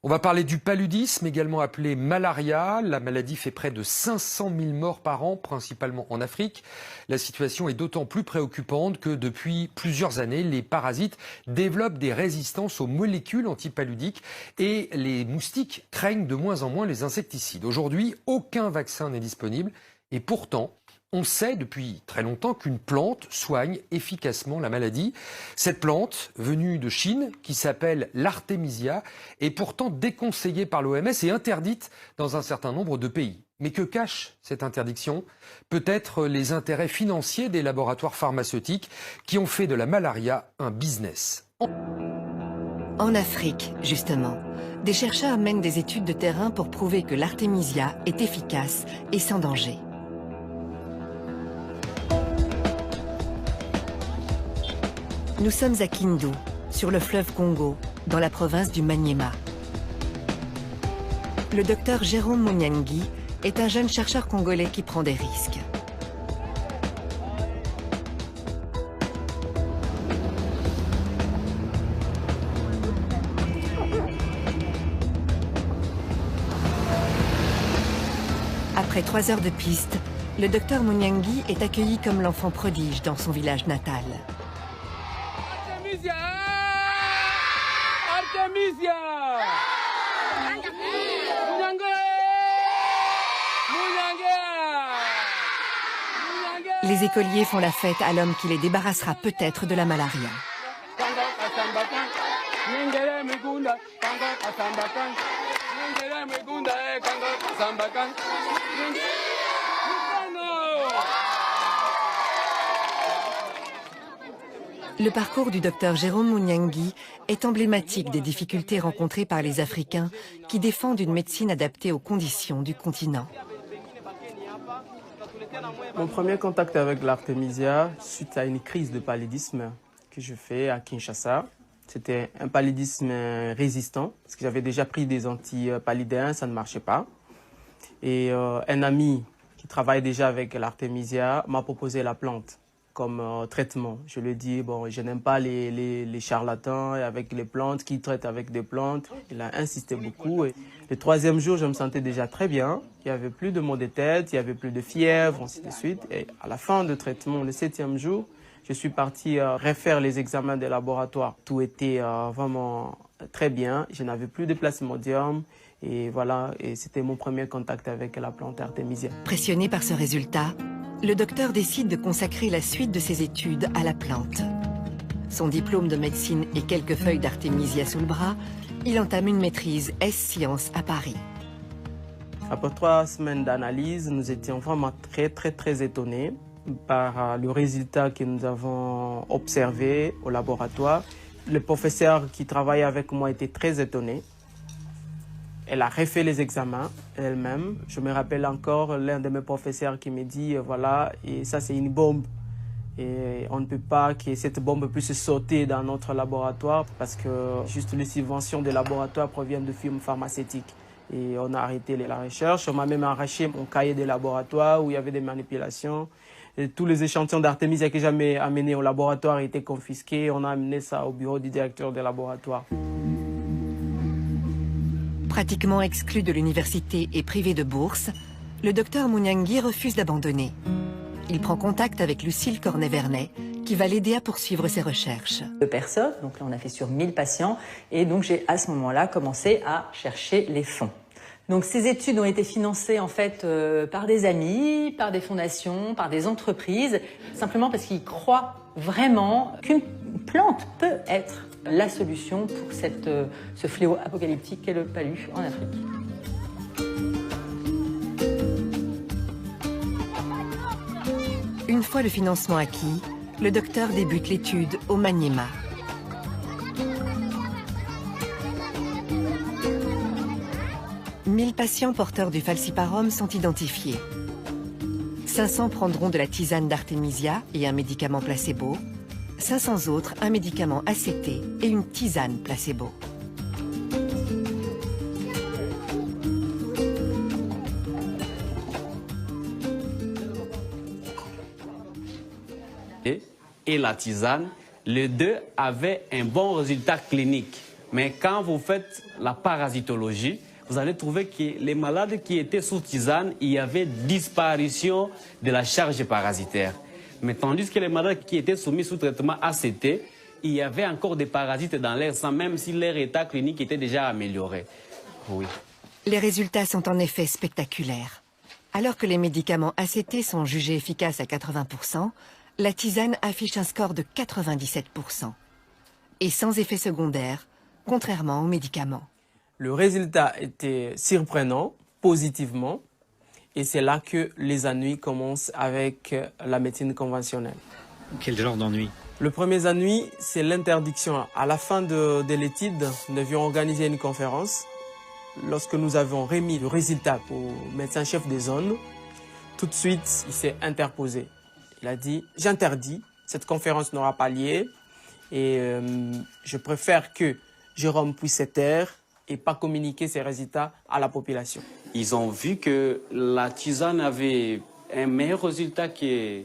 On va parler du paludisme, également appelé malaria. La maladie fait près de 500 000 morts par an, principalement en Afrique. La situation est d'autant plus préoccupante que depuis plusieurs années, les parasites développent des résistances aux molécules antipaludiques et les moustiques craignent de moins en moins les insecticides. Aujourd'hui, aucun vaccin n'est disponible et pourtant, on sait depuis très longtemps qu'une plante soigne efficacement la maladie. Cette plante, venue de Chine, qui s'appelle l'artémisia, est pourtant déconseillée par l'OMS et interdite dans un certain nombre de pays. Mais que cache cette interdiction? Peut-être les intérêts financiers des laboratoires pharmaceutiques qui ont fait de la malaria un business. En Afrique, justement, des chercheurs mènent des études de terrain pour prouver que l'artémisia est efficace et sans danger. Nous sommes à Kindu, sur le fleuve Congo, dans la province du Maniema. Le docteur Jérôme Munyangi est un jeune chercheur congolais qui prend des risques. Après 3 heures de piste, le docteur Munyangi est accueilli comme l'enfant prodige dans son village natal. Artémisia! Les écoliers font la fête à l'homme qui les débarrassera peut-être de la malaria. Le parcours du docteur Jérôme Munyangi est emblématique des difficultés rencontrées par les Africains qui défendent une médecine adaptée aux conditions du continent. Mon premier contact avec l'artémisia, suite à une crise de paludisme que je fais à Kinshasa. C'était un paludisme résistant, parce que j'avais déjà pris des antipaludéens, ça ne marchait pas. Et un ami qui travaille déjà avec l'artémisia m'a proposé la plante comme traitement. Je lui ai dit, bon, je n'aime pas les charlatans avec les plantes, qui traitent avec des plantes. Il a insisté beaucoup. Et le 3e jour, je me sentais déjà très bien. Il n'y avait plus de maux de tête, il n'y avait plus de fièvre, ainsi de suite. Et à la fin du traitement, le 7e jour, je suis parti refaire les examens des laboratoires. Tout était vraiment très bien. Je n'avais plus de plasmodium. Et voilà, et c'était mon premier contact avec la plante artémisia. Pressionné par ce résultat, le docteur décide de consacrer la suite de ses études à la plante. Son diplôme de médecine et quelques feuilles d'artémisia sous le bras, il entame une maîtrise S-Sciences à Paris. Après 3 semaines d'analyse, nous étions vraiment très étonnés par le résultat que nous avons observé au laboratoire. Le professeur qui travaillait avec moi était très étonné. Elle a refait les examens elle-même. Je me rappelle encore l'un de mes professeurs qui me dit, voilà, et ça c'est une bombe. Et on ne peut pas que cette bombe puisse sauter dans notre laboratoire parce que juste les subventions des laboratoires proviennent de firmes pharmaceutiques. Et on a arrêté la recherche. On m'a même arraché mon cahier de laboratoire où il y avait des manipulations. Et tous les échantillons d'artémisia que j'avais amenés au laboratoire étaient confisqués. On a amené ça au bureau du directeur des laboratoires. Pratiquement exclu de l'université et privé de bourse, le docteur Munyangi refuse d'abandonner. Il prend contact avec Lucille Cornet-Vernet, qui va l'aider à poursuivre ses recherches. 2 personnes, donc là on a fait sur 1000 patients, et donc j'ai à ce moment-là commencé à chercher les fonds. Donc ces études ont été financées en fait par des amis, par des fondations, par des entreprises, simplement parce qu'ils croient vraiment qu'une plante peut être la solution pour ce fléau apocalyptique qu'est le palu en Afrique. Une fois le financement acquis, le docteur débute l'étude au Maniema. « 1000 patients porteurs du falciparum sont identifiés. 500 prendront de la tisane d'artémisia et un médicament placebo. 500 autres, un médicament ACT et une tisane placebo. Et la tisane, les deux avaient un bon résultat clinique. Mais quand vous faites la parasitologie, vous allez trouver que les malades qui étaient sous tisane, il y avait disparition de la charge parasitaire. Mais tandis que les malades qui étaient soumis sous traitement ACT, il y avait encore des parasites dans l'air sang, même si leur état clinique était déjà amélioré. Oui. Les résultats sont en effet spectaculaires. Alors que les médicaments ACT sont jugés efficaces à 80%, la tisane affiche un score de 97%. Et sans effet secondaire, contrairement aux médicaments. Le résultat était surprenant, positivement, et c'est là que les ennuis commencent avec la médecine conventionnelle. Quel genre d'ennui? Le premier ennui, c'est l'interdiction. À la fin de l'étude, nous devions organiser une conférence. Lorsque nous avons remis le résultat au médecin-chef des zones, tout de suite, il s'est interposé. Il a dit « J'interdis, cette conférence n'aura pas lieu et je préfère que Jérôme puisse se taire et pas communiquer ses résultats à la population. » Ils ont vu que la tisane avait un meilleur résultat que